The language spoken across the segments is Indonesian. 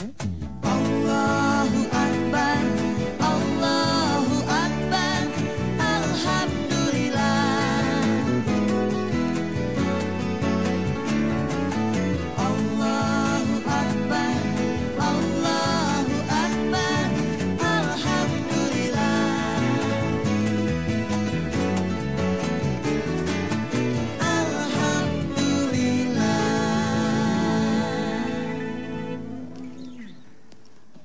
Allahu Akbar, Allahu Akbar, Alhamdulillah. Allahu Akbar, Allahu Akbar, Alhamdulillah.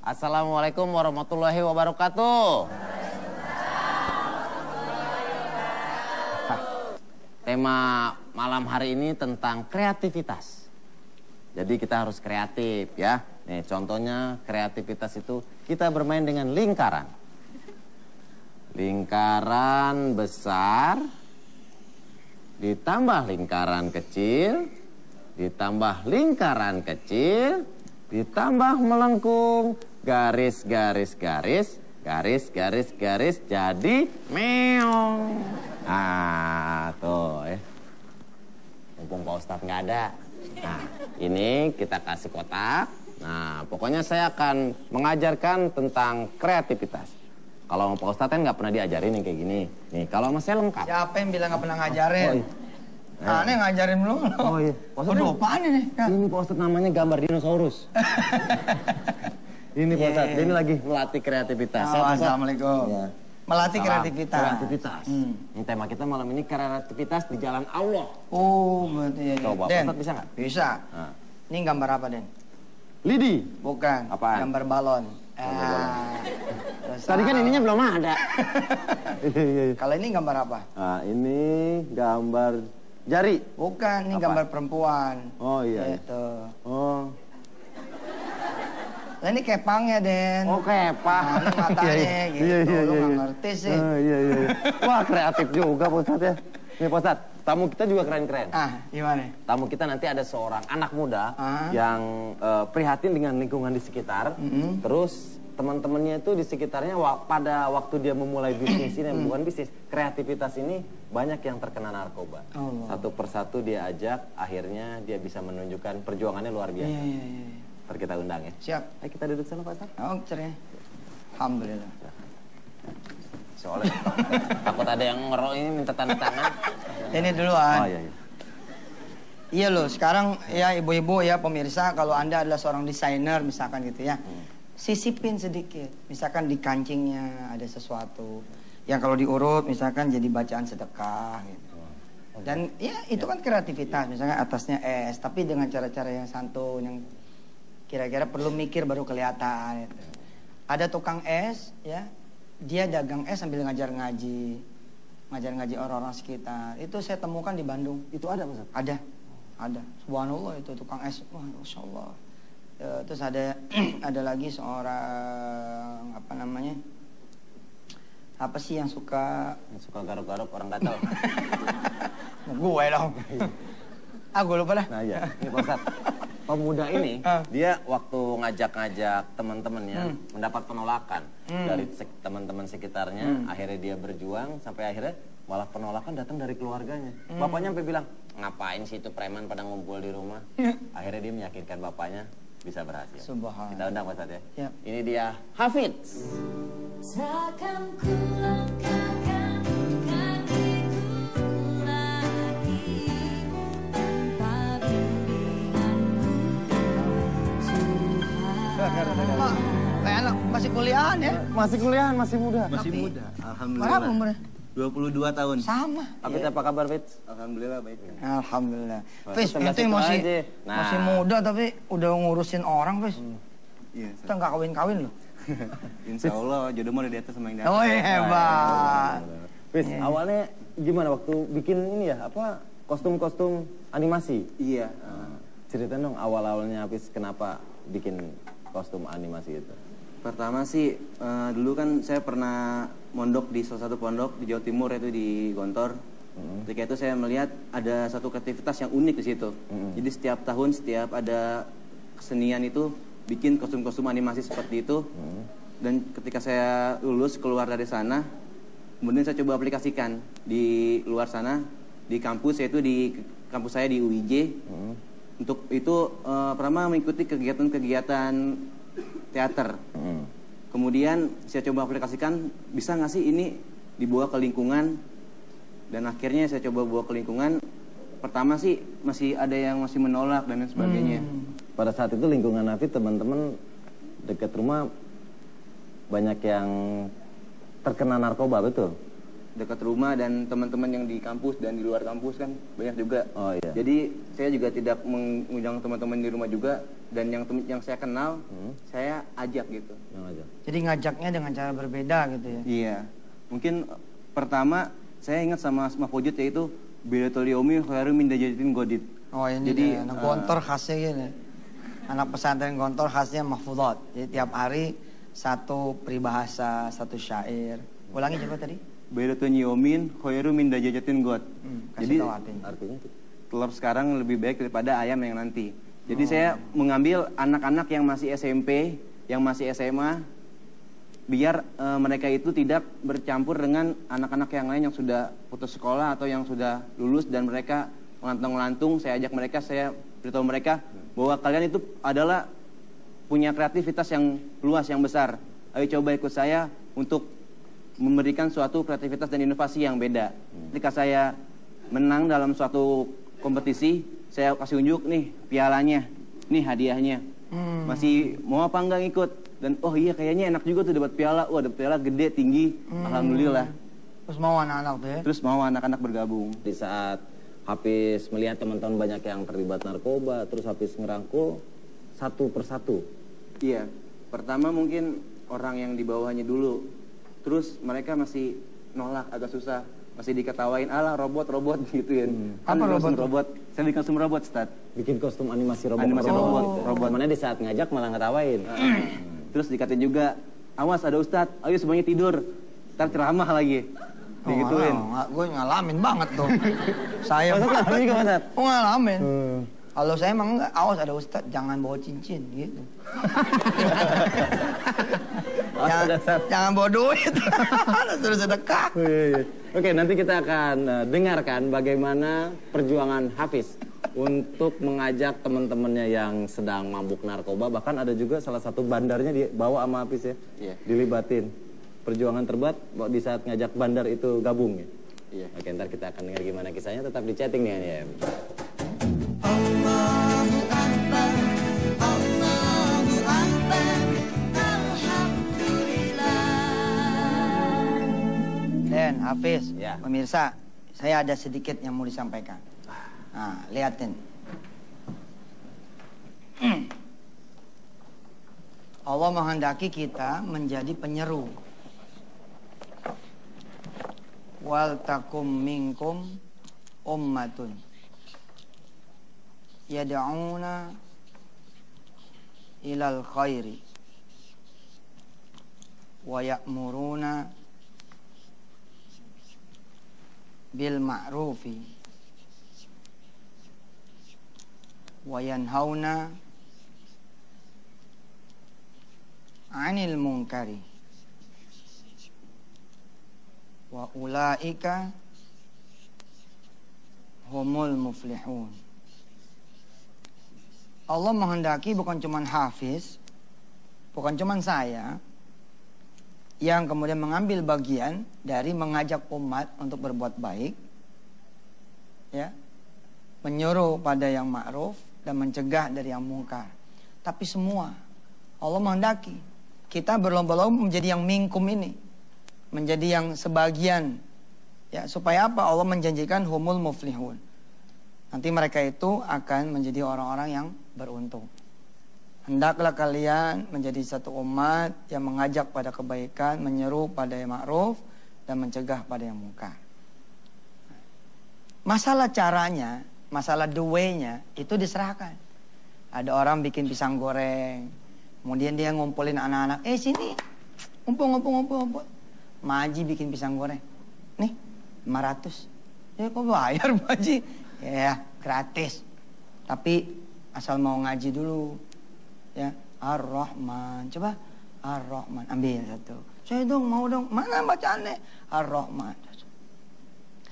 Assalamualaikum warahmatullahi wabarakatuh. Tema malam hari ini tentang kreativitas. Jadi kita harus kreatif ya. Nih contohnya kreativitas itu kita bermain dengan lingkaran. Lingkaran besar ditambah lingkaran kecil, ditambah lingkaran kecil, ditambah melengkung, garis, garis, garis, garis, garis, garis, jadi meong. Nah, tuh ya. Mumpung Pak Ustadz nggak ada. Nah, ini kita kasih kotak. Nah, pokoknya saya akan mengajarkan tentang kreativitas. Kalau Pak Ustadz kan nggak pernah diajarin yang kayak gini. Nih, kalau sama saya lengkap. Siapa yang bilang nggak pernah ngajarin? Oh, iya. Aneh ngajarin lu. Oh iya. Waduh, apaan ini? Ini Pak Ustadz namanya gambar dinosaurus. Ini Pak Ustadz, ini lagi melatih kreativitas. Oh, assalamualaikum. Ya. Melatih kreativitas. Kreativitas. Ini tema kita malam ini kreativitas di jalan Allah. Oh, berarti ya. Coba, Pak Ustadz bisa nggak? Bisa. Nah. Ini gambar apa, Den? Lidi. Bukan. Apaan? Gambar balon. Tadi kan ininya belum ada. Kalau ini gambar apa? Nah, ini gambar jari. Bukan, ini Apa? gambar perempuan. Oh iya. Itu. Oh. Nah, ini kepangnya, Den. Oh kepang. Nah, ini matanya gitu. Lu nggak ngerti sih. Iya. Wah kreatif juga Pak Ustadz ya. Nih Pak Ustadz, tamu kita juga keren-keren. Gimana? Tamu kita nanti ada seorang anak muda yang prihatin dengan lingkungan di sekitar. Terus teman-temannya itu di sekitarnya pada waktu dia memulai bisnis ini, bukan bisnis, kreativitas ini banyak yang terkena narkoba. Allah. Satu persatu dia ajak, akhirnya dia bisa menunjukkan perjuangannya luar biasa. Iya. Ntar kita undang ya. Siap. Ayo kita duduk sana Pak Ustadz. Oh, cerai. Alhamdulillah. Soalnya takut ada yang ngerok ini minta tanda tangan. Ini duluan. Oh iya. Iya loh, sekarang ya ibu-ibu ya pemirsa, kalau Anda adalah seorang desainer misalkan gitu ya, sisipin sedikit. Misalkan di kancingnya ada sesuatu yang kalau diurut misalkan jadi bacaan sedekah gitu. Dan ya itu kan kreativitas, misalnya atasnya es, tapi dengan cara-cara yang santun, yang kira-kira perlu mikir baru kelihatan gitu. Ada tukang es ya, dia dagang es sambil ngajar ngaji orang-orang sekitar. Itu saya temukan di Bandung. Itu ada Ustaz? Ada. Subhanallah itu tukang es. Wah, Masya Allah. Terus ada lagi seorang apa namanya? Apa sih yang suka garuk-garuk orang gatal? Gue dong. Gue lupa dah. Nah iya, ini Pak Ustadz. Pemuda ini, dia waktu ngajak-ngajak teman-temannya mendapat penolakan dari teman-teman sekitarnya. Akhirnya dia berjuang sampai akhirnya malah penolakan datang dari keluarganya. Bapaknya sampai bilang, ngapain sih itu preman pada ngumpul di rumah? Akhirnya dia meyakinkan bapaknya bisa berhasil. Subhanallah. Kita undang Pak Ustadz ya. Yap. Ini dia Hafidz. Takkan ku langkahkan kakiku lagi tanpa bimbinganmu, Tuhan. Enak, masih kuliahan ya? Masih kuliahan, masih muda. Masih muda, alhamdulillah. Berapa umurnya? 22 tahun. Sama. Hafidz apa kabar Fitz? Alhamdulillah baik. Alhamdulillah. Wah, Fis, sebelah itu situ masih aja. Nah. masih muda tapi udah ngurusin orang, Fis. Iya. Kita nggak kawin-kawin loh. Insya Allah jodoh mah udah di atas sama yang di atas. Oh hebat. Fitz, awalnya gimana waktu bikin ini ya, apa kostum-kostum animasi? Iya. Ceritain dong awal-awalnya Fitz kenapa bikin kostum animasi itu? Pertama sih dulu kan saya pernah mondok di salah satu pondok di Jawa Timur, itu di Gontor. Ketika itu saya melihat ada satu kreativitas yang unik di situ. Jadi setiap tahun setiap ada kesenian itu bikin kostum-kostum animasi seperti itu. Dan ketika saya lulus keluar dari sana, kemudian saya coba aplikasikan di luar sana di kampus, yaitu di kampus saya di UIJ. Untuk itu pertama mengikuti kegiatan-kegiatan teater. Kemudian saya coba aplikasikan, bisa nggak sih ini dibawa ke lingkungan, dan akhirnya saya coba bawa ke lingkungan. Pertama sih masih ada yang masih menolak dan lain sebagainya. Pada saat itu lingkungan Hafid, teman-teman dekat rumah banyak yang terkena narkoba, betul? Dekat rumah dan teman-teman yang di kampus dan di luar kampus kan banyak juga. Oh iya. Jadi saya juga tidak mengundang teman-teman di rumah juga, dan yang saya kenal saya ajak gitu. Yang aja. Jadi ngajaknya dengan cara berbeda gitu ya. Iya. Mungkin pertama saya ingat sama Mahfudz, yaitu Bilatuliomi khairu min dajatin godit. Oh ini Jadi, dia, anak Gontor khasnya gini. Anak pesantren Gontor khasnya mahfudhat. Jadi tiap hari satu peribahasa, satu syair. Ulangi coba tadi. Bilatuliomin khairu min dajatin god. Kasih Jadi tahu artinya. Artinya telur sekarang lebih baik daripada ayam yang nanti. Jadi saya mengambil anak-anak yang masih SMP, yang masih SMA, biar mereka itu tidak bercampur dengan anak-anak yang lain yang sudah putus sekolah atau yang sudah lulus, dan mereka melantung-lantung. Saya ajak mereka, saya beritahu mereka bahwa kalian itu adalah punya kreativitas yang luas, yang besar. Ayo coba ikut saya untuk memberikan suatu kreativitas dan inovasi yang beda. Ketika saya menang dalam suatu kompetisi, saya kasih unjuk nih pialanya, nih hadiahnya. Masih mau apa enggak ngikut? Dan oh iya kayaknya enak juga tuh dapat piala. Wah, dapat piala gede, tinggi. Alhamdulillah. Terus mau anak-anak tuh ya. Terus mau anak-anak bergabung. di saat Hafiz melihat teman-teman banyak yang terlibat narkoba, terus Hafiz ngerangkul satu persatu. Iya. Pertama mungkin orang yang di bawahnya dulu. Terus mereka masih nolak, agak susah. Masih diketawain, alah robot-robot gitu ya. Apa robot? Saya bikin kostum robot, Ustaz. Bikin kostum animasi robot. Animasi robot. Mana di saat ngajak malah ngetawain. Terus dikatain juga, awas ada Ustadz, ayo semuanya tidur. Ntar ceramah lagi. Digituin. Gue ngalamin banget tuh. Saya Ngalamin juga, Ustaz? Oh ngalamin. Kalau saya emang enggak, awas ada Ustadz, jangan bawa cincin gitu. jangan bawa duit. Terus sedekah. Oke, nanti kita akan dengarkan bagaimana perjuangan Hafiz untuk mengajak teman-temannya yang sedang mabuk narkoba. Bahkan ada juga salah satu bandarnya dibawa sama Hafiz ya. Iya. Dilibatin. Perjuangan terberat di saat ngajak bandar itu gabung ya. Iya. Oke, ntar kita akan dengar gimana kisahnya. Tetap di chatting nih ya. Allahu Akbar, Allahu Akbar, Alhamdulillah. Dan Hafiz, Ya. pemirsa, saya ada sedikit yang mau disampaikan. Nah, liatin. Allah menghendaki kita menjadi penyeru. Wal takum minkum ummatun yad'una ilal khairi wa ya'muruna bil ma'rufi wa yanhauna 'anil munkari wa ulaika humul muflihun. Allah menghendaki bukan cuma Hafiz, bukan cuma saya yang kemudian mengambil bagian dari mengajak umat untuk berbuat baik, ya, menyuruh pada yang ma'ruf dan mencegah dari yang mungkar. Tapi semua Allah menghendaki kita berlomba-lomba menjadi yang minkum ini, menjadi yang sebagian, ya, supaya apa? Allah menjanjikan humul muflihun. Nanti mereka itu akan menjadi orang-orang yang beruntung. Hendaklah kalian menjadi satu umat yang mengajak pada kebaikan, menyeru pada yang ma'ruf dan mencegah pada yang mungkar. Masalah caranya, masalah the way-nya itu diserahkan. Ada orang bikin pisang goreng, kemudian dia ngumpulin anak-anak, sini, ngumpul. Maji bikin pisang goreng, nih 500. Ya kok bayar Maji? Ya gratis. Tapi asal mau ngaji dulu, ya. Ar-Rahman, coba Ar-Rahman, ambil satu. Saya dong, mau dong, mana bacaannya? Ar-Rahman.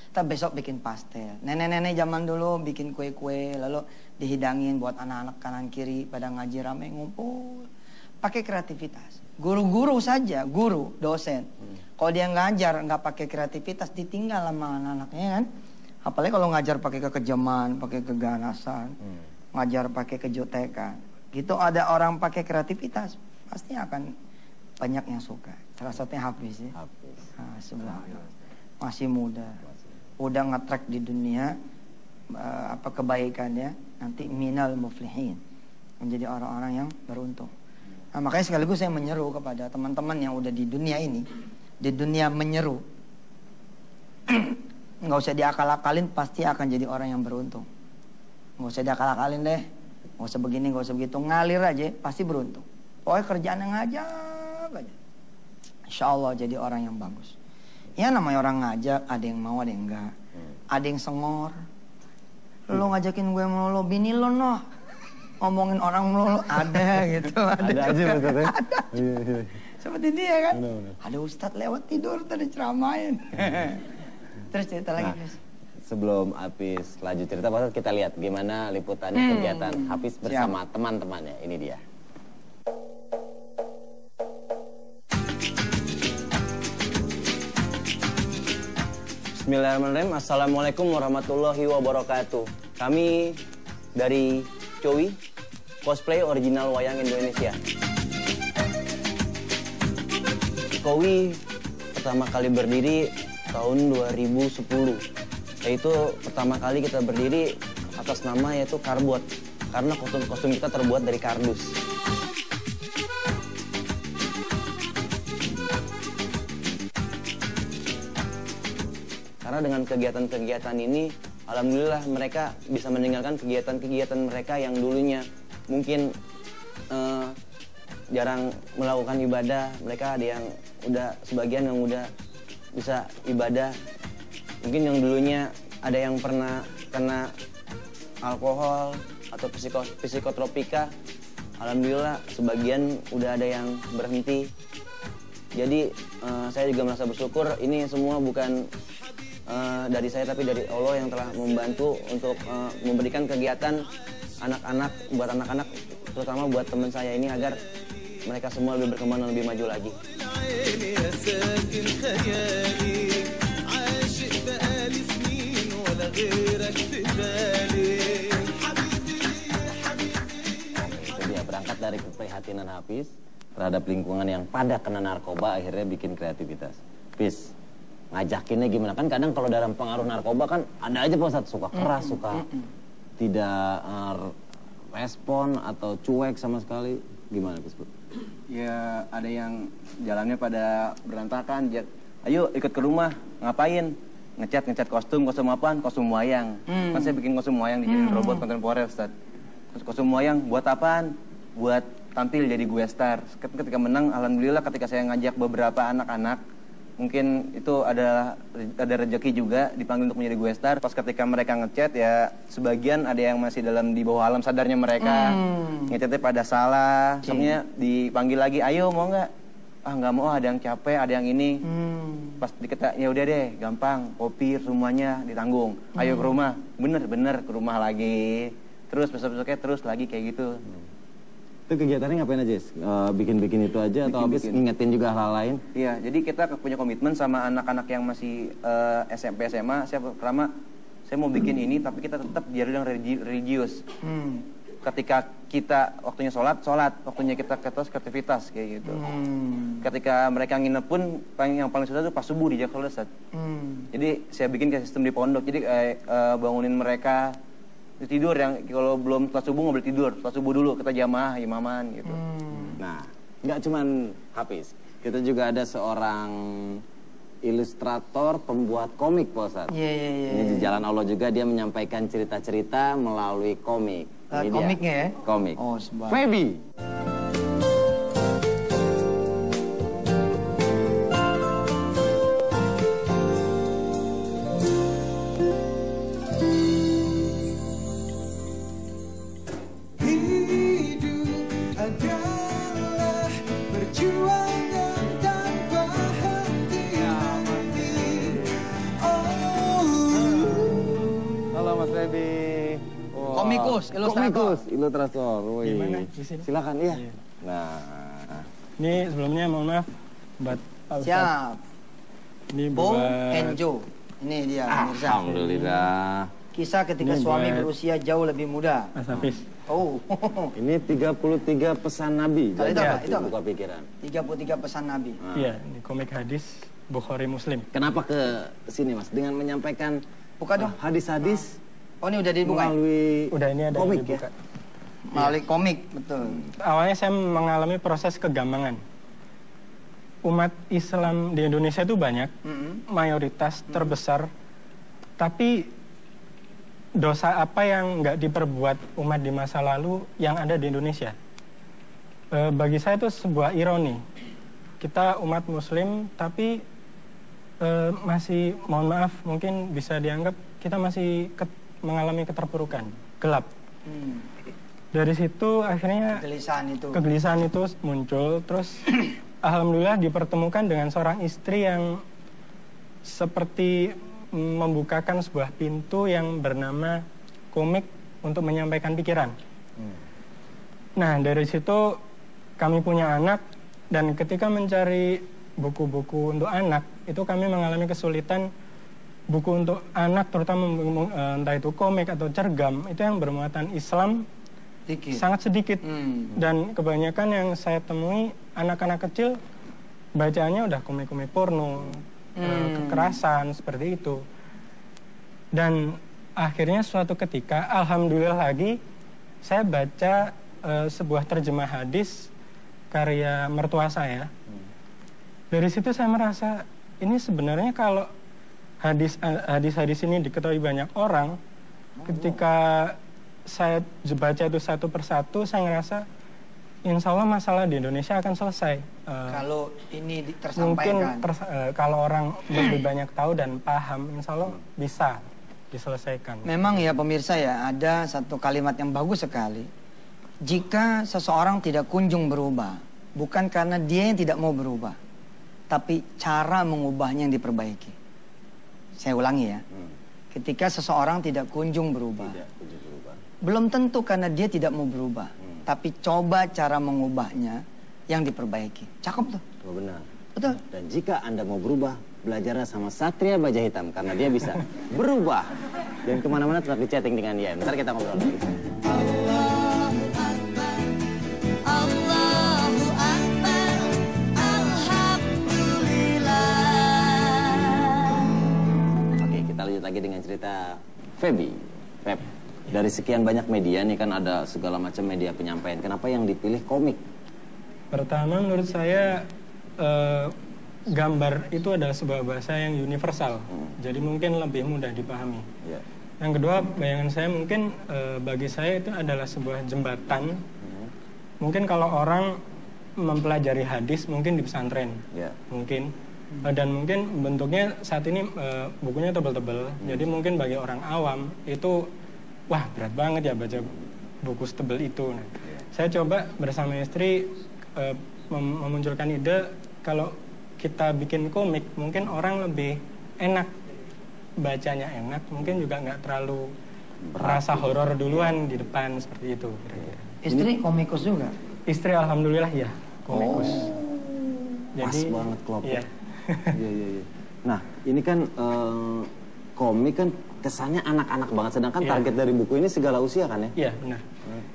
Kita besok bikin pastel. Nenek-nenek zaman dulu bikin kue-kue, lalu dihidangin buat anak-anak kanan kiri pada ngaji rame ngumpul. pakai kreativitas. Guru-guru saja, guru, dosen. Kalau dia ngajar nggak pakai kreativitas, ditinggal sama anak-anaknya kan. Apalagi kalau ngajar pakai kekejaman, pakai keganasan, ngajar pakai kejutekan. Gitu ada orang pakai kreativitas, pasti akan banyak yang suka. Salah satunya Hafiz ya. Hafiz. Nah, subhanallah. Masih muda. Udah nge-track di dunia apa kebaikannya, nanti minal muflihin. Menjadi orang-orang yang beruntung. Nah, makanya sekaligus saya menyeru kepada teman-teman yang udah di dunia ini, di dunia menyeru. Nggak usah diakal-akalin, pasti akan jadi orang yang beruntung. Nggak usah diakal-akalin deh. Nggak usah begini, nggak usah begitu. Ngalir aja, pasti beruntung. Pokoknya kerjaan yang ngajak aja. Insya Allah jadi orang yang bagus. Ya namanya orang ngajak, ada yang mau, ada yang enggak. Ada yang sengor. Lo ngajakin gue melulu, bini lo noh. Ngomongin orang melulu, ada gitu. Ada aja juga. maksudnya. Ada. Iya. Seperti dia kan. Benar. Ada ustadz lewat tidur tadi ceramain. Terus cerita lagi, Chris. Sebelum Hafiz lanjut cerita, Pak Ustadz, kita lihat gimana liputannya kegiatan Hafiz bersama teman-temannya. Ini dia. Bismillahirrahmanirrahim. Assalamualaikum warahmatullahi wabarakatuh. Kami dari Cowi, cosplay original wayang Indonesia. Cowi pertama kali berdiri tahun 2010. Yaitu pertama kali kita berdiri atas nama yaitu Karbot. Karena kostum-kostum kita terbuat dari kardus. Karena dengan kegiatan-kegiatan ini, alhamdulillah mereka bisa meninggalkan kegiatan-kegiatan mereka yang dulunya mungkin jarang melakukan ibadah. Mereka ada yang udah, sebagian yang udah bisa ibadah. Mungkin yang dulunya ada yang pernah kena alkohol atau psikotropika. Alhamdulillah sebagian udah ada yang berhenti. Jadi saya juga merasa bersyukur, ini semua bukan dari saya tapi dari Allah yang telah membantu untuk memberikan kegiatan anak-anak, buat anak-anak terutama buat teman saya ini agar mereka semua lebih berkembang dan lebih maju lagi. Itu dia, berangkat dari keprihatinan Hafiz terhadap lingkungan yang pada kena narkoba, akhirnya bikin kreativitas. Hafiz, ngajakinnya gimana? Kan kadang kalau dalam pengaruh narkoba kan ada aja Pak Ustadz, suka keras, suka tidak respon atau cuek sama sekali. Gimana Hafiz? Ya ada yang jalannya pada berantakan. Ayo ikut ke rumah, ngapain? Ngecat kostum apaan? Kostum wayang. Kan saya bikin kostum wayang dijadiin robot kontemporer, Ustaz. Terus kostum wayang buat apaan? Buat tampil jadi gue star. Ketika menang, alhamdulillah ketika saya ngajak beberapa anak-anak, mungkin itu ada rezeki juga dipanggil untuk menjadi gue star. Pas ketika mereka ngecat ya sebagian ada yang masih di bawah alam sadarnya mereka. Ngecatnya pada salah. Akhirnya dipanggil lagi, ayo mau nggak? Ah nggak mau, ada yang capek, ada yang ini. Pas dikata, ya udah deh, gampang, kopi semuanya ditanggung. Ayo ke rumah, bener ke rumah lagi. Terus besok-besoknya terus lagi kayak gitu. Itu kegiatannya ngapain aja? Bikin-bikin itu aja atau habis ngingetin juga hal lain? Iya, jadi kita punya komitmen sama anak-anak yang masih SMP, SMA. Saya mau bikin ini, tapi kita tetap jalur yang religius. Ketika kita waktunya sholat, waktunya kita kreativitas kayak gitu. Ketika mereka nginep pun yang paling susah itu pas subuh di Jakarta, Ustaz. Jadi saya bikin kayak sistem di pondok. Jadi bangunin mereka tidur, yang kalau belum sholat subuh nggak boleh tidur. Sholat subuh dulu kita jamaah imaman gitu. Nah, nggak cuman Hafiz, kita juga ada seorang ilustrator, pembuat komik, Pak Ustadz. Ini di Jalan Allah juga dia menyampaikan cerita-cerita melalui komik. Ini Komiknya dia. ya? Komik. Oh, sebab. Feby. Komikus, ilustrator. Komikus, ilustrator. Wih. Gimana? Di sini? Silakan, iya. Nah, Ini sebelumnya mohon maaf buat Pak Ustadz. Siap. Ini Bung buat Enjo. Ini dia pemirsa. Alhamdulillah. Kisah ketika Ini suami buat- berusia jauh lebih muda. Mas Hafiz. Oh, Ini 33 pesan Nabi. Kalau itu Jadi apa? Itu apa? buka pikiran. 33 pesan Nabi. Iya, ini komik hadis Bukhari Muslim. Kenapa ke sini Mas? Dengan menyampaikan Buka dong. hadis-hadis Oh, ini udah dibuka. melalui Udah ini ada yang komik dibuka. ya. Melalui komik, betul. Awalnya saya mengalami proses kegambangan. Umat Islam di Indonesia itu banyak, mayoritas terbesar, tapi dosa apa yang nggak diperbuat umat di masa lalu yang ada di Indonesia? Bagi saya itu sebuah ironi. Kita umat Muslim, tapi masih, mohon maaf, mungkin bisa dianggap kita masih mengalami keterpurukan, gelap. Dari situ akhirnya kegelisahan itu muncul, terus alhamdulillah dipertemukan dengan seorang istri yang seperti membukakan sebuah pintu yang bernama komik untuk menyampaikan pikiran. Nah, dari situ kami punya anak, dan ketika mencari buku-buku untuk anak, itu kami mengalami kesulitan. Buku untuk anak, terutama entah itu komik atau cergam, itu yang bermuatan Islam sangat sedikit. Dan kebanyakan yang saya temui, anak-anak kecil bacaannya udah komik-komik porno, kekerasan, seperti itu. Dan akhirnya suatu ketika, alhamdulillah lagi, saya baca sebuah terjemah hadis karya mertua saya. Dari situ saya merasa, ini sebenarnya kalau hadis-hadis ini diketahui banyak orang, ketika saya baca itu satu persatu, saya ngerasa insya Allah masalah di Indonesia akan selesai. Kalau ini Mungkin tersampaikan. kalau orang lebih banyak tahu dan paham, insya Allah bisa diselesaikan. Memang ya pemirsa ya, ada satu kalimat yang bagus sekali. Jika seseorang tidak kunjung berubah, bukan karena dia yang tidak mau berubah, tapi cara mengubahnya yang diperbaiki. Saya ulangi ya. Ketika seseorang tidak kunjung berubah, belum tentu karena dia tidak mau berubah, tapi coba cara mengubahnya yang diperbaiki. Cakep tuh. Oh, benar. Betul. Dan jika Anda mau berubah, belajarlah sama Satria Baja Hitam, karena dia bisa berubah. Dan kemana-mana tetap di chatting dengan dia. Ntar kita ngobrol lagi. Allahu Akbar, Alhamdulillah. Oke, kita lanjut lagi dengan cerita Feby. Feb, dari sekian banyak media nih kan ada segala macam media penyampaian. Kenapa yang dipilih komik? Pertama, menurut saya gambar itu adalah sebuah bahasa yang universal, jadi mungkin lebih mudah dipahami. Ya. Yang kedua, bayangan saya mungkin bagi saya itu adalah sebuah jembatan. Mungkin kalau orang mempelajari hadis mungkin di pesantren, Ya. mungkin. Dan mungkin bentuknya saat ini bukunya tebel-tebel, jadi mungkin bagi orang awam itu wah berat banget ya baca buku setebel itu. Nah, saya coba bersama istri memunculkan ide kalau kita bikin komik mungkin orang lebih enak bacanya, enak, mungkin juga nggak terlalu rasa horor duluan di depan, seperti itu kira-kira. Istri komikus juga. Istri alhamdulillah ya komikus. Pas banget klop. Iya. Iya, iya, iya. Nah, ini kan komik kan kesannya anak-anak banget, sedangkan Iya. target dari buku ini segala usia kan ya? Iya benar.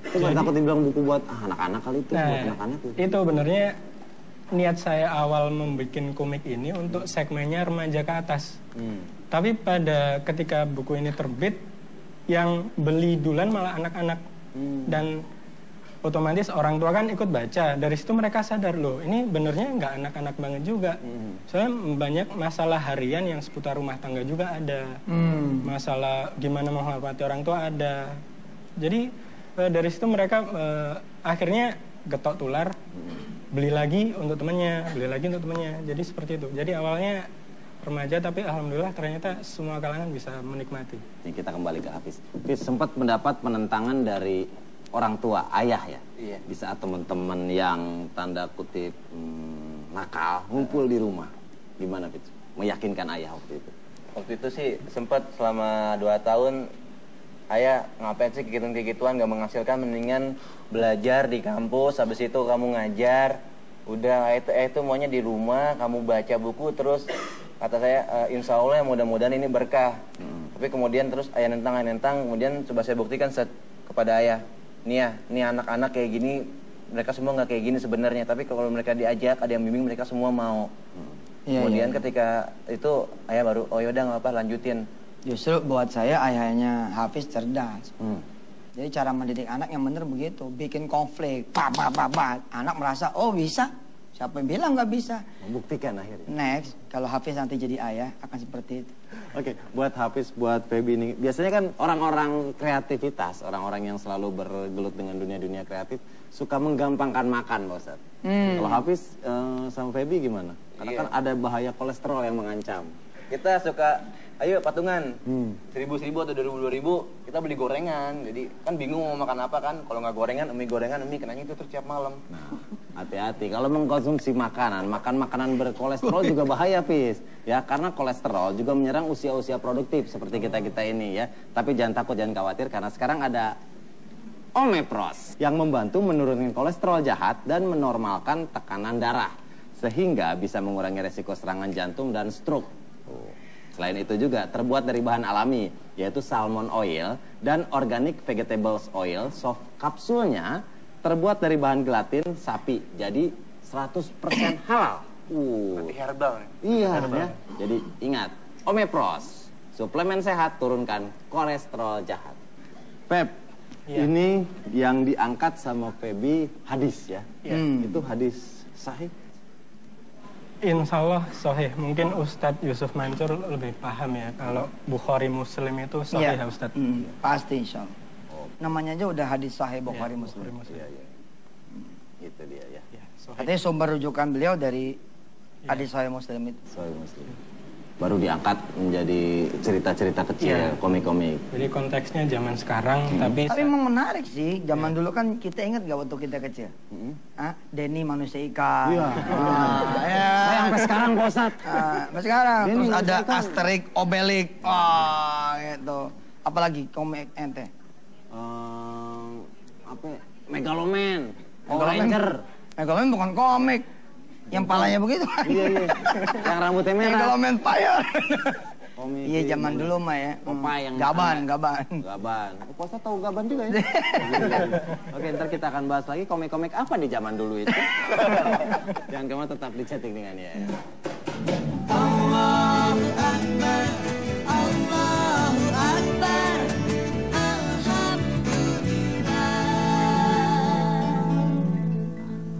Itu nggak takut dibilang buku buat anak-anak kali itu, buat Nah, anak-anak itu. itu benernya niat saya awal membuat komik ini untuk segmennya remaja ke atas. Tapi pada ketika buku ini terbit, yang beli duluan malah anak-anak. Dan otomatis orang tua kan ikut baca. Dari situ mereka sadar, loh ini benernya nggak anak-anak banget juga. Soalnya banyak masalah harian yang seputar rumah tangga juga ada. Masalah gimana menghormati orang tua ada. Jadi dari situ mereka akhirnya getok tular, beli lagi untuk temannya, beli lagi untuk temannya. Jadi seperti itu. Jadi awalnya remaja, tapi alhamdulillah ternyata semua kalangan bisa menikmati. Ini kita kembali ke Hafiz. Hafiz sempat mendapat penentangan dari orang tua, ayah ya. Iya. Di saat teman-teman yang tanda kutip nakal ngumpul di rumah. Gimana Hafiz? Meyakinkan ayah waktu itu? Waktu itu sih sempat selama 2 tahun ayah ngapain sih kegiatan-kegituan gak menghasilkan, mendingan belajar di kampus, habis itu kamu ngajar, Udah itu maunya di rumah kamu baca buku terus kata saya insya Allah ya mudah-mudahan ini berkah. Tapi kemudian terus ayah nentang kemudian coba saya buktikan kepada ayah. Nih ya, nih anak-anak kayak gini mereka semua nggak kayak gini sebenarnya. Tapi kalau mereka diajak ada yang bimbing mereka semua mau. Kemudian ketika itu ayah baru oh yaudah nggak apa lanjutin. Justru buat saya ayahnya Hafiz cerdas. Jadi cara mendidik anak yang benar begitu, bikin konflik, anak merasa oh bisa, siapa yang bilang nggak bisa? Membuktikan akhirnya. Next, kalau Hafiz nanti jadi ayah akan seperti itu. Oke, buat Hafiz, buat Feby ini, biasanya kan orang-orang kreativitas, orang-orang yang selalu bergelut dengan dunia-dunia kreatif, suka menggampangkan makan, Pak Ustadz. Kalau Hafiz sama Feby gimana? Karena kan ada bahaya kolesterol yang mengancam. Kita suka ayo patungan 1.000 atau 2.000 kita beli gorengan. Jadi kan bingung mau makan apa kan. Kalau nggak gorengan mie kenanya itu terus tiap malam. Nah, hati-hati kalau mengkonsumsi makanan berkolesterol juga bahaya, Fis. Ya, karena kolesterol juga menyerang usia-usia produktif seperti kita-kita ini ya. Tapi jangan takut, jangan khawatir karena sekarang ada Omepros yang membantu menurunkan kolesterol jahat dan menormalkan tekanan darah sehingga bisa mengurangi resiko serangan jantung dan stroke. Selain itu juga terbuat dari bahan alami, yaitu salmon oil dan organic vegetables oil. Soft kapsulnya terbuat dari bahan gelatin sapi, jadi 100% halal. Herbal. Iya, ya. Jadi ingat, Omepros, suplemen sehat turunkan kolesterol jahat. Pep, ini yang diangkat sama Feby hadis ya. Itu hadis sahih. Insya Allah sahih. Mungkin Ustadz Yusuf Mansur lebih paham ya. Kalau Bukhari Muslim itu sahih ya Ustadz. Pasti insya Allah. Namanya aja udah hadis sahih Bukhari Muslim. Iya. Itu dia ya. Artinya sumber rujukan beliau dari hadis sahih Muslim itu. Sahih Muslim. Baru diangkat menjadi cerita-cerita kecil, komik-komik. Jadi konteksnya zaman sekarang, tapi memang menarik sih. Zaman dulu kan kita ingat gak waktu kita kecil? Denny manusia ikan. Iya. Saya Sampai sekarang, Pak Ustadz. sampai sekarang. Denny Terus ada manusia ikan. Asterix, Obelix. Wah, gitu. Apalagi komik ente? Apa? Megaloman. Megaloman. Megaloman bukan komik. Yang palanya begitu. Iya. Yang rambutnya merah. Megaloman Fire. Komik Iya zaman dulu mah ya. Popeye yang Gaban. Gaban. Puasa tahu Gaban juga ya? Oke, ntar kita akan bahas lagi komik-komik apa di zaman dulu itu. Jangan kemana, tetap di chatting dengan ya. Allahu Akbar, Allahu Akbar, Alhamdulillah.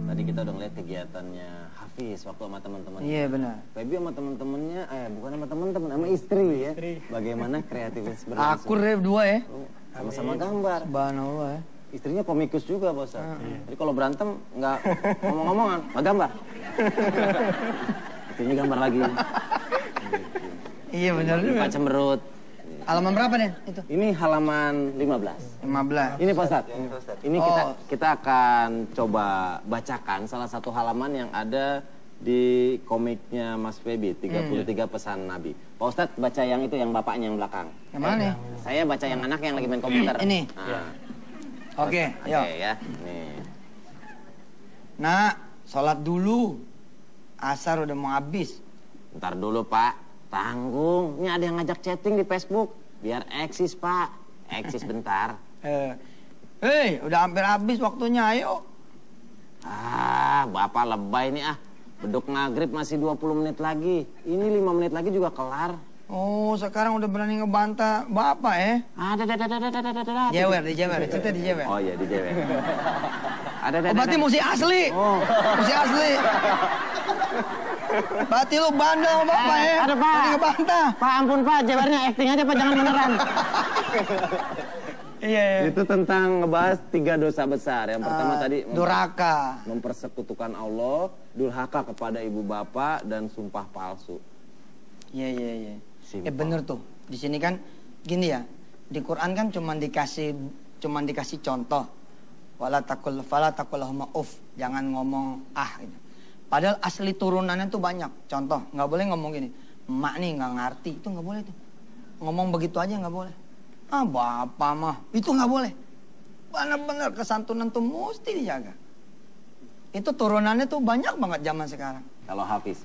Tadi kita udah ngeliat kegiatannya Hafiz waktu sama teman-temannya. Iya benar. Feby sama teman-temannya, bukan sama teman-teman, sama istri ya. Bagaimana kreativitas berlangsung. Akur deh berdua ya. Sama-sama gambar. Subhanallah ya. Istrinya komikus juga, Bos. Jadi kalau berantem nggak ngomong-ngomongan, nggak gambar. Istrinya gambar lagi. Iya benar juga. Pak Cemberut. Halaman berapa nih itu? Ini halaman 15. 15. Ini Pak Ustadz. Ini kita akan coba bacakan salah satu halaman yang ada di komiknya Mas Feby, 33 pesan Nabi. Pak Ustadz baca yang itu, yang bapaknya yang belakang. Yang mana nih? Saya baca yang anak yang lagi main komputer. Ini? Nah. Oke, yuk. Oke ya. Nih. Nah, sholat dulu. Asar udah mau habis. Ntar dulu Pak. Tanggung. Ini ada yang ngajak chatting di Facebook. Biar eksis Pak. Eksis bentar. Hei, udah hampir habis waktunya, ayo. Bapak lebay nih ah. Beduk maghrib masih 20 menit lagi. Ini 5 menit lagi juga kelar. Oh, sekarang udah berani ngebantah Bapak ya? Jewer, dijewer. Cerita dijewer. Oh iya, dijewer. Berarti musik asli. Musik asli. Berarti lu bandel sama Bapak ya? Ada Pak. Berani ngebantah. Pak ampun Pak, jewernya acting aja Pak, jangan beneran. Iya. Itu tentang ngebahas 3 dosa besar. Yang pertama tadi durhaka. mempersekutukan Allah, durhaka kepada ibu bapak, dan sumpah palsu. Iya. Simpel. Bener tuh. Di sini kan gini ya. Di Quran kan cuman dikasih contoh. Fala taqul lahuma uff. Jangan ngomong gitu. Padahal asli turunannya tuh banyak. Contoh, nggak boleh ngomong gini. Emak nih nggak ngerti, itu nggak boleh tuh. Ngomong begitu aja nggak boleh. Bapak mah, itu nggak boleh. Benar-benar kesantunan tuh mesti dijaga. Itu turunannya tuh banyak banget zaman sekarang. Kalau Hafiz,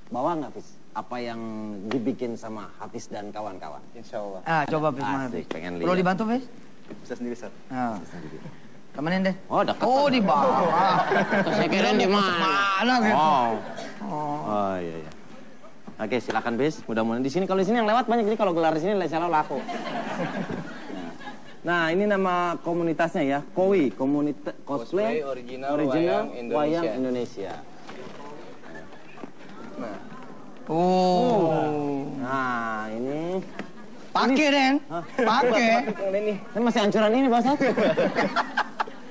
bawa nggak Hafiz? Apa yang dibikin sama Hafiz dan kawan-kawan? Insya Allah. Coba Fis, mana Asik, Fis? pengen Perlu lihat. dibantu Fis? Bisa sendiri, Ustaz. Nah. Temenin deh. Oh, dekat. Oh, di bawah. Saya kira di mana? Mana gitu? Oh, iya. Oke, silakan Bis. Mudah-mudahan di sini, kalau di sini yang lewat banyak, jadi kalau gelar di sini insya Allah laku. Nah, ini nama komunitasnya ya, KOWI, Komunitas Cosplay Original Wayang Indonesia. Nah, ini Pakai Den. Pakai. ini masih hancuran ini, Pak Ustaz.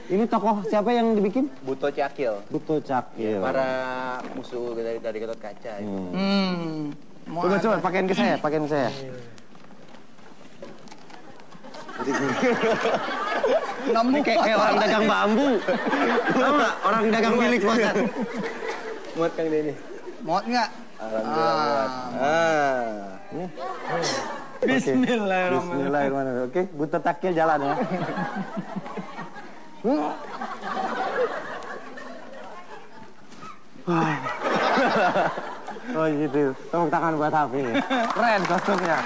Ini tokoh siapa yang dibikin? Buto Cakil. Buto Cakil. Para musuh dari Gatot Kaca itu. Coba pakein ke saya, Ini kayak orang dagang bambu. Tahu nggak? Orang dagang milik Pak Ustaz. Muat Kang Denny. Muat nggak? Alhamdulillah muat. Bismillahirrahmanirrahim. Oke, Buto Cakil jalan ya. Oh gitu, tepuk tangan buat Hafiz. Keren kostumnya.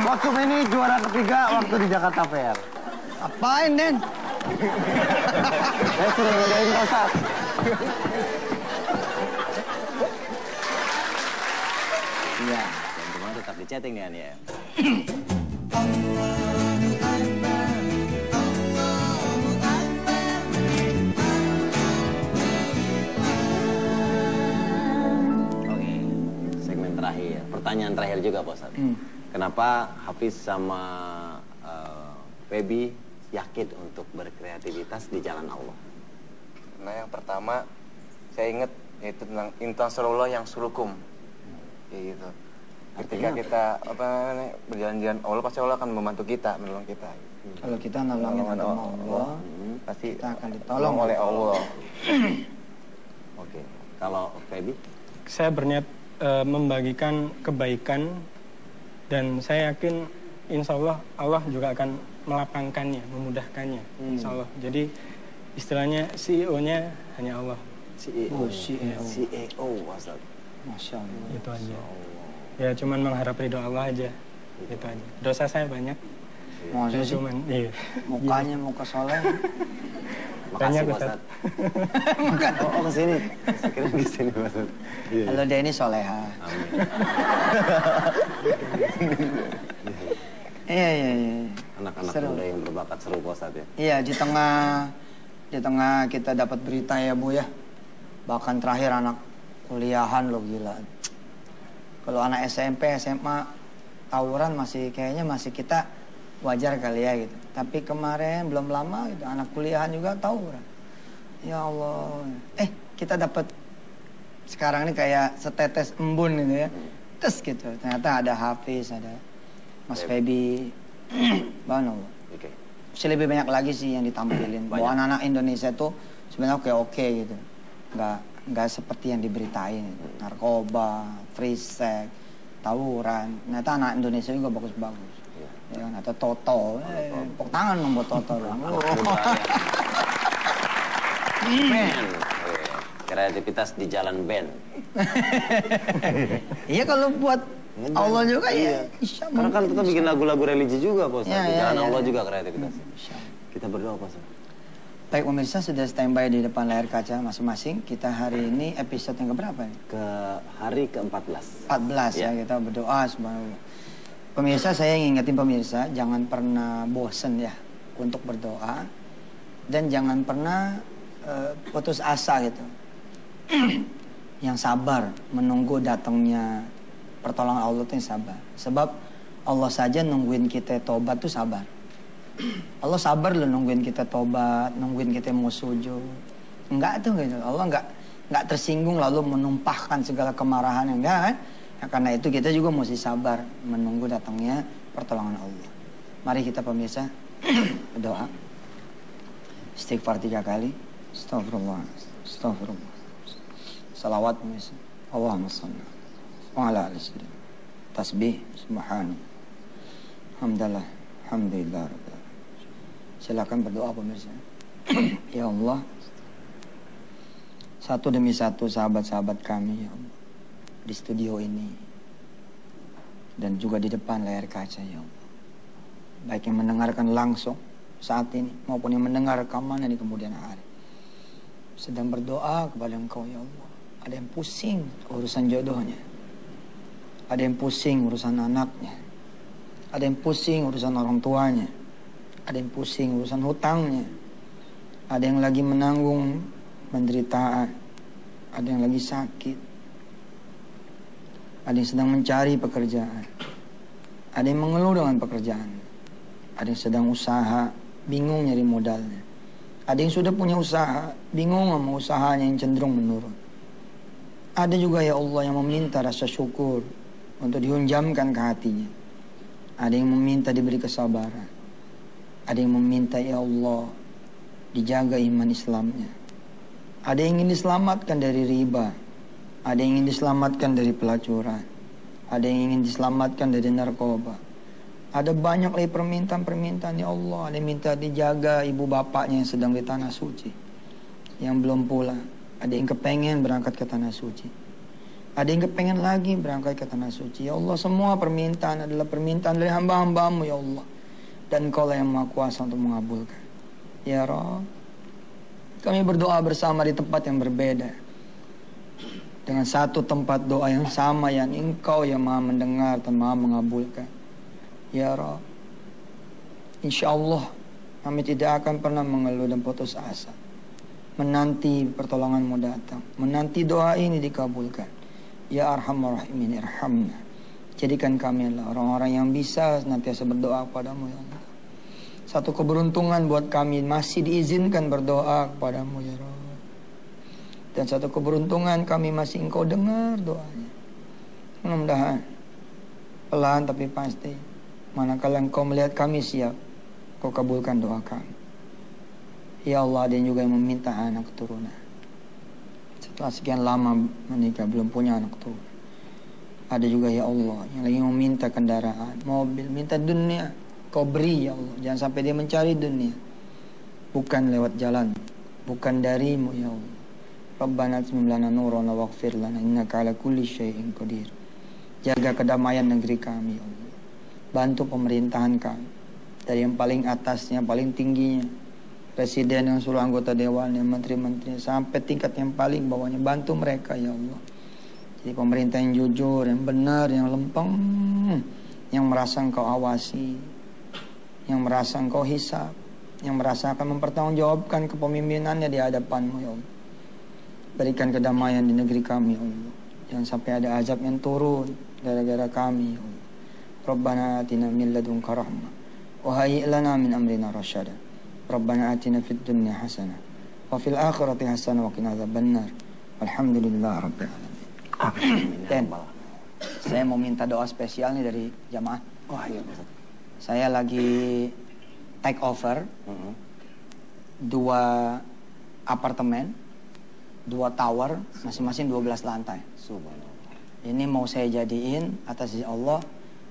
Kostum ini juara ketiga waktu di Jakarta Fair. Apain Den? Saya sudah ngedain Pak Ustaz. Iya, teman-teman tetap di chatting ya nih ya. Oke, segmen terakhir. Pertanyaan terakhir juga Pak Ustaz. Kenapa Hafiz sama Feby yakin untuk berkreativitas di jalan Allah? Nah, yang pertama saya ingat yaitu tentang intasarullah yang surukum. Ya gitu. Ketika kita berjalan-jalan Allah, pasti Allah akan membantu kita, menolong kita. Kalau kita nolongin agama Allah, pasti kita akan ditolong oleh Allah. Oke, kalau Feby? Saya berniat membagikan kebaikan dan saya yakin insya Allah Allah juga akan melapangkannya, memudahkannya, insya Allah. Jadi istilahnya CEO-nya hanya Allah. CEO, Ustaz. Masya Allah. Itu aja. Ya cuman mengharap ridho Allah aja. Itu aja. Dosa saya banyak. Masa Saya sih? cuman iya. Mukanya muka soleh. Makasih Banyak, Pak Ustaz. Ustaz. Oh, ke sini. Saya kira di sini Pak Ustaz. Iya. Halo Denny soleha. Amin. Iya. Anak-anak Seru. muda yang berbakat seru Pak Ustaz ya. Iya, di tengah kita dapat berita ya Bu ya. Bahkan terakhir anak kuliahan lo gila. Kalau anak SMP, SMA tawuran kayaknya masih kita wajar kali ya gitu. Tapi kemarin belum lama gitu anak kuliahan juga tawuran. Ya Allah. Kita dapat sekarang ini kayak setetes embun gitu ya. Tes gitu. Ternyata ada Hafiz, ada Mas Feby. Subhanallah. Oke. Masih lebih banyak lagi sih yang ditampilin. Bahwa anak-anak Indonesia tuh sebenarnya oke gitu. Nggak seperti yang diberitain. Narkoba, free sex, tawuran. Ternyata anak Indonesia juga bagus-bagus. Ya kan? Atau Toto. Pok tangan dong buat Toto. Band. Kreativitas di jalan band. Iya kalau buat Allah juga ya. Insya Karena kan kita bikin lagu-lagu religi juga Pak Ustaz. Ya, Di ya, jalan ya. Allah juga kreativitas. Insya Allah. Kita berdoa Pak Ustaz. Baik pemirsa sudah standby di depan layar kaca masing-masing. Kita hari ini episode yang keberapa nih? Ke hari ke-14. 14 ya kita berdoa subhanallah. Pemirsa saya ngingetin pemirsa jangan pernah bosen ya untuk berdoa dan jangan pernah putus asa gitu. Yang sabar menunggu datangnya pertolongan Allah itu yang sabar. Sebab Allah saja nungguin kita tobat tuh sabar. Allah sabar loh nungguin kita tobat, nungguin kita mau sujud. Enggak tuh gitu. Allah enggak tersinggung lalu menumpahkan segala kemarahan, enggak kan? Ya, karena itu kita juga mesti sabar menunggu datangnya pertolongan Allah. Mari kita pemirsa berdoa. Istighfar 3 kali. Astagfirullah. Astagfirullah. Salawat pemirsa. Allahumma shalli wa ala ali sayyidina. Tasbih subhanallah. Hamdalah. Alhamdulillah. Silakan berdoa pemirsa. Ya Allah, satu demi satu sahabat-sahabat kami ya Allah, di studio ini dan juga di depan layar kaca ya Allah, baik yang mendengarkan langsung saat ini maupun yang mendengar rekamannya di kemudian hari, sedang berdoa kepada Engkau ya Allah. Ada yang pusing urusan jodohnya, ada yang pusing urusan anaknya, ada yang pusing urusan orang tuanya, ada yang pusing urusan hutangnya, ada yang lagi menanggung penderitaan, ada yang lagi sakit, ada yang sedang mencari pekerjaan, ada yang mengeluh dengan pekerjaan, ada yang sedang usaha, bingung nyari modalnya, ada yang sudah punya usaha, bingung sama usahanya yang cenderung menurun. Ada juga ya Allah yang meminta rasa syukur untuk dihunjamkan ke hatinya. Ada yang meminta diberi kesabaran, ada yang meminta ya Allah dijaga iman Islamnya. Ada yang ingin diselamatkan dari riba, ada yang ingin diselamatkan dari pelacuran, ada yang ingin diselamatkan dari narkoba. Ada banyak lagi permintaan-permintaan ya Allah. Ada yang minta dijaga ibu bapaknya yang sedang di tanah suci, yang belum pulang. Ada yang kepengen berangkat ke tanah suci, ada yang kepengen lagi berangkat ke tanah suci. Ya Allah, semua permintaan adalah permintaan dari hamba-hambamu ya Allah, dan Engkau lah yang Maha Kuasa untuk mengabulkan. Ya Rabb, kami berdoa bersama di tempat yang berbeda, dengan satu tempat doa yang sama, yang Engkau yang Maha mendengar dan Maha mengabulkan. Ya Rabb, insya Allah kami tidak akan pernah mengeluh dan putus asa, menanti pertolonganmu datang, menanti doa ini dikabulkan. Ya Arhamar Rahimin, irhamna. Jadikan kami adalah orang-orang yang bisa senantiasa berdoa kepadamu ya Allah. Satu keberuntungan buat kami masih diizinkan berdoa kepadamu ya Rabb. Dan satu keberuntungan kami masih Engkau dengar doanya. Mudah-mudahan pelan tapi pasti, manakala Engkau melihat kami siap, Kau kabulkan doa kami. Ya Allah, ada yang juga yang meminta anak keturunan. Setelah sekian lama menikah belum punya anak keturunan. Ada juga ya Allah yang lagi meminta kendaraan, mobil, minta dunia. Kau beri ya Allah, jangan sampai dia mencari dunia bukan lewat jalan, bukan darimu ya Allah. Rabbana atmim lana nurana waghfir lana innaka ala kulli syai'in qadir. Jaga kedamaian negeri kami ya Allah. Bantu pemerintahan kami, dari yang paling atasnya, paling tingginya, presiden yang seluruh anggota dewannya, menteri-menterinya, sampai tingkat yang paling bawahnya. Bantu mereka ya Allah. Jadi pemerintah yang jujur, yang benar, yang lempeng, yang merasa Engkau awasi, yang merasa Engkau hisab, yang merasa akan mempertanggungjawabkan kepemimpinannya di hadapan-Mu ya Allah. Berikan kedamaian di negeri kami ya Allah. Jangan sampai ada azab yang turun gara-gara kami ya Allah. Rabbana atina min ladunka rahmah wa hayyi' lana min amrina rasyada. Rabbana atina fid dunya hasanah wa fil akhirati hasanah wa qina adzabannar. Alhamdulillah rabbil alamin. Dan saya mau minta doa spesial nih dari jamaah. Wah iya Ustaz. Saya lagi take over 2 apartemen, 2 tower, masing-masing 12 lantai. Subhanallah. Ini mau saya jadiin atas izin Allah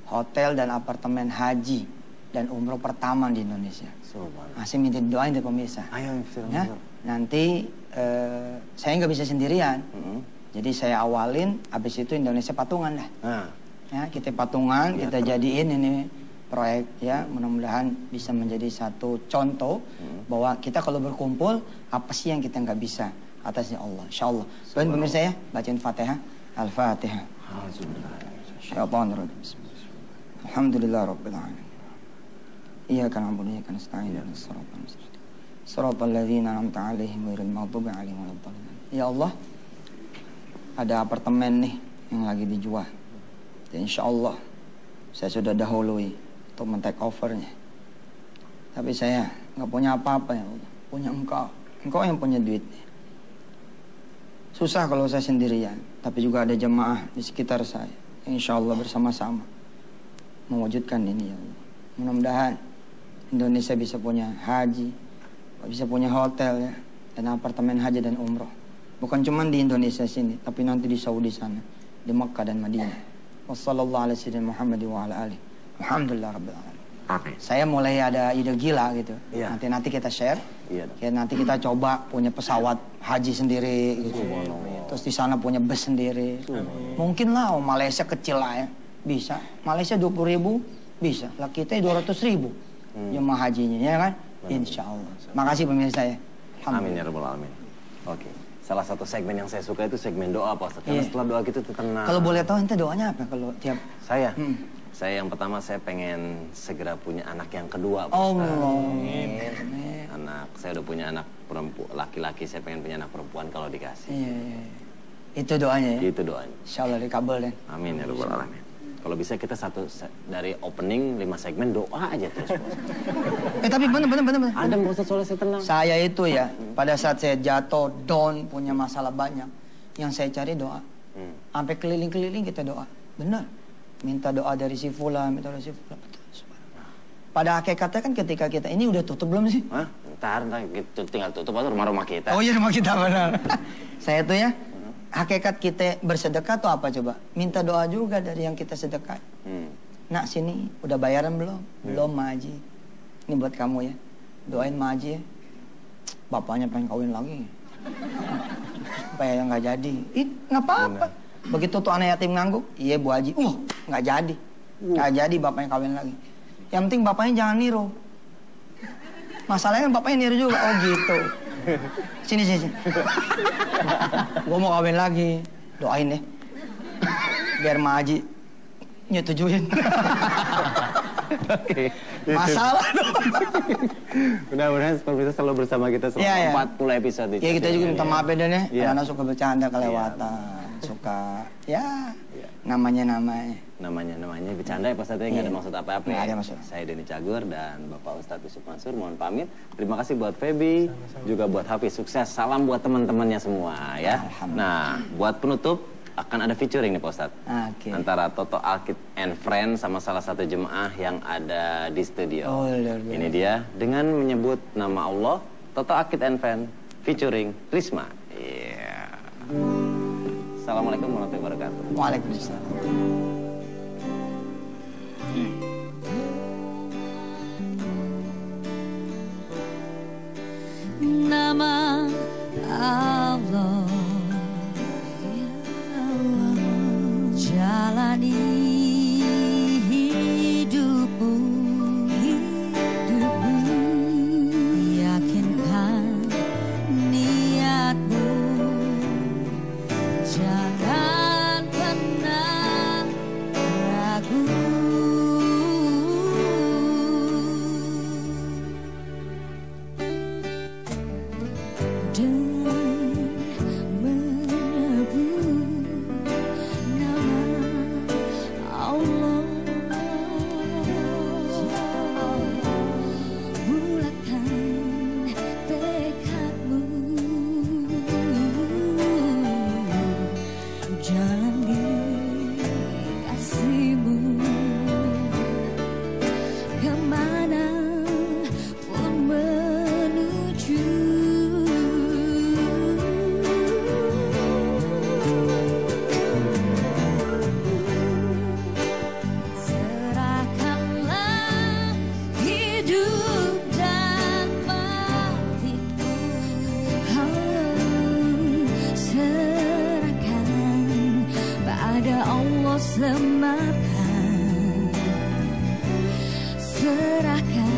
hotel dan apartemen haji dan umroh pertama di Indonesia. Subhanallah. Masih minta doain dari pemirsa. Ayo Ya, nanti saya nggak bisa sendirian. Jadi saya awalin, habis itu Indonesia patungan lah. Nah, Ya, kita patungan, kita jadiin ini proyek ya, mudah-mudahan bisa menjadi satu contoh bahwa kita kalau berkumpul apa sih yang kita nggak bisa atasnya Allah. Insyaallah. Doain pemirsa ya, bacain Fatihah. Al-Fatihah. Syaitanir rajim. Alhamdulillah rabbil alamin. Iyyaka na'budu wa iyyaka nasta'in. Ihdinas siratal mustaqim. Siratal ladzina an'amta 'alaihim ghairil maghdubi 'alaihim waladdallin. Ya Allah, ada apartemen nih yang lagi dijual. Dan insya Allah saya sudah dahului untuk men-take overnya. Tapi saya nggak punya apa-apa ya Allah. Punya Engkau. Engkau yang punya duitnya. Susah kalau saya sendirian. Tapi juga ada jemaah di sekitar saya. Insya Allah bersama-sama mewujudkan ini ya Allah. Mudah-mudahan Indonesia bisa punya haji, bisa punya hotel ya, dan apartemen haji dan umroh. Bukan cuma di Indonesia sini, tapi nanti di Saudi sana, di Makkah dan Madinah. Wassallallahu ala sayyidina Muhammad wa ala alihi. Alhamdulillah rabbil alamin. Oke. Saya mulai ada ide gila gitu. Iya. Nanti kita share. Iya. Ya, nanti kita coba punya pesawat haji sendiri gitu. Terus di sana punya bus sendiri. Mungkin lah Malaysia kecil lah ya. Bisa. Malaysia 20.000 bisa. Lah kita 200.000 jemaah hajinya ya kan? Insya Allah. Makasih pemirsa ya. Amin ya rabbal alamin. Oke. Salah satu segmen yang saya suka itu segmen doa Pak Ustadz. Karena Iya. setelah doa gitu tenang. Kalau boleh tahu ente doanya apa kalau tiap Saya? Saya yang pertama saya pengen segera punya anak yang kedua Pak Ustadz. Allah. Anak, saya udah punya anak perempuan, laki-laki saya pengen punya anak perempuan kalau dikasih. Iya, iya. Itu doanya ya. Itu doanya. Insya Allah dikabul dan. Amin ya rabbal alamin. Kalau bisa kita dari opening 5 segmen doa aja terus. Bos. Tapi bener. Ada Pak Ustadz soalnya saya tenang. Saya itu ya, pada saat saya jatuh, down, punya masalah banyak, yang saya cari doa. Sampai keliling-keliling kita doa. Benar. Minta doa dari si fulan, minta doa dari si fulan. Pada hakikatnya kan ketika kita, ini udah tutup belum sih? Hah? Ntar gitu tinggal tutup aja rumah-rumah kita. Oh iya rumah kita benar. Saya tuh ya, hakikat kita bersedekah tuh apa coba? Minta doa juga dari yang kita sedekah. Nak sini, udah bayaran belum? Belum Maji. Ini buat kamu ya. Doain Maji ya. Bapaknya pengen kawin lagi. Supaya nggak jadi. Nggak apa-apa. Begitu tuh anak yatim ngangguk, iya Bu Haji. Nggak jadi. Nggak jadi bapaknya kawin lagi. Yang penting bapaknya jangan niru. Masalahnya bapaknya niru juga. Oh gitu. Sini. Gue mau kawin lagi. Doain deh. Biar Ma Haji nyetujuin. Oke. Masalah dong. Mudah-mudahan pemirsa selalu bersama kita selama Iya, iya. 40 episode. Ya kita juga minta maaf ya Dan ya. Iya. Karena suka bercanda kelewatan. Suka ya namanya. Namanya bercanda ya Pak Ustadz, nggak ada maksud apa-apa Nggak ya. ada maksud. Saya Denny Cagur dan Bapak Ustadz Yusuf Mansur mohon pamit. Terima kasih buat Feby, juga buat Hafiz. Sukses, salam buat teman-temannya semua ya. Nah, buat penutup akan ada featuring nih Pak Ustadz. Oke. Antara Toto Alkit and Friends sama salah satu jemaah yang ada di studio. Oh, luar biasa. Ini dia dengan menyebut nama Allah, Toto Alkit and Friends featuring Risma. Iya. Assalamualaikum warahmatullahi wabarakatuh. Waalaikumsalam. Nama Allah, ya Allah, jalani hidupmu, yakinkan niatmu, jangan pernah ragu. Dan menyebut nama Allah, bulatkan tekadmu, jalani kasihmu, kemana pun menuju. Serahkanlah hidup dan matimu, serahkan pada Allah semata, serahkan